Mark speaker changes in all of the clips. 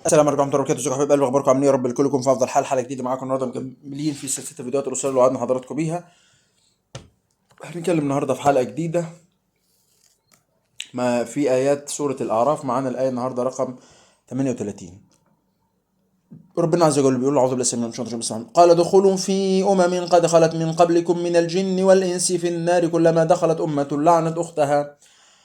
Speaker 1: السلام عليكم ورحمة الله وبركاته. ازيكم يا حبايب قلبي؟ اخباركم عاملين؟ يا رب كلكم في افضل حال. حلقة جديدة معاكم النهارده، مكملين في سلسلة الفيديوهات القصيرة اللي وعدنا حضراتكم بيها. هنتكلم النهارده في حلقة جديدة ما في آيات سورة الأعراف. معانا الآية النهارده رقم 38. ربنا عز وجل بيقول: أعوذ بالله السميع العليم من الشيطان الرجيم. قال ادخلوا في أمم قد خلت من قبلكم من الجن والإنس في النار كلما دخلت أمة لعنت أختها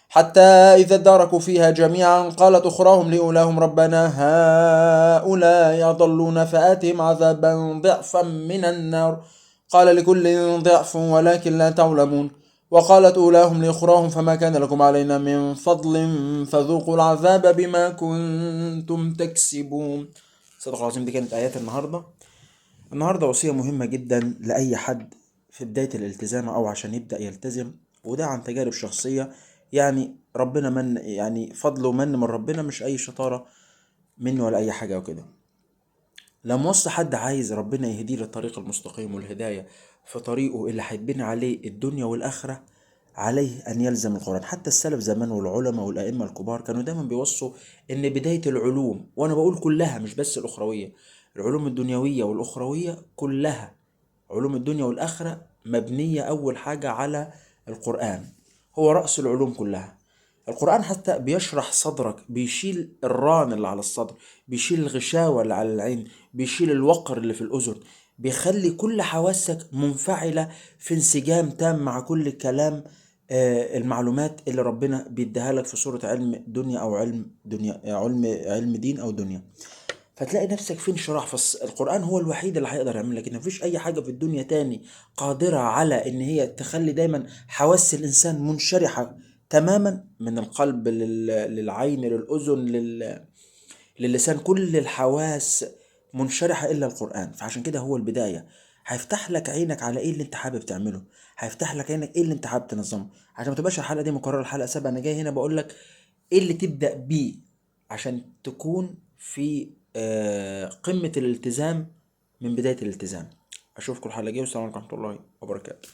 Speaker 1: حتى إذا اداركوا فيها جميعا قالت أخراهم لأولاهم ربنا هؤلاء أضلون فآتهم عذابا ضعفا من النار قال لكل ضعف ولكن لا تعلمون وقالت أولاهم لأخراهم فما كان لكم علينا من فضل فذوقوا العذاب بما كنتم تكسبون. صدق الله العظيم. دي كانت آيات النهارده وصية مهمة جدا لأي حد في بداية الالتزام أو عشان يبدأ يلتزم، وده عن تجارب شخصية. يعني ربنا من يعني فضل ومن من ربنا، مش أي شطارة منه ولا أي حاجة وكده. لما وصى حد عايز ربنا يهديه للطريق المستقيم والهداية في طريقه اللي هيتبني عليه الدنيا والآخرة، عليه أن يلزم القرآن. حتى السلف زمان والعلماء والأئمة الكبار كانوا دايما بيوصوا إن بداية العلوم، وأنا بقول كلها مش بس الأخروية، العلوم الدنيوية والأخروية كلها، علوم الدنيا والآخرة مبنية أول حاجة على القرآن. هو رأس العلوم كلها. القرآن حتى بيشرح صدرك، بيشيل الران اللي على الصدر، بيشيل الغشاوة اللي على العين، بيشيل الوقر اللي في الأذن، بيخلي كل حواسك منفعلة في انسجام تام مع كل كلام. المعلومات اللي ربنا بيديها لك في صورة علم دنيا أو علم دنيا، علم دين أو دنيا. فتلاقي نفسك في انشراح. القرآن هو الوحيد اللي هيقدر يعمل لك كده. مفيش أي حاجة في الدنيا تاني قادرة على إن هي تخلي دايما حواس الإنسان منشرحة تماما، من القلب للعين للأذن للسان، كل الحواس منشرحة إلا القرآن. فعشان كده هو البداية. هيفتح لك عينك على إيه اللي أنت حابب تعمله، هيفتح لك عينك إيه اللي أنت حابب تنظمه. عشان ما تبقاش الحلقة دي مكررة الحلقة 7، أنا جاي هنا بقول لك إيه اللي تبدأ بيه عشان تكون في قمة الالتزام من بداية الالتزام. أشوفكم الحلقة الجاية، والسلام عليكم ورحمة الله وبركاته.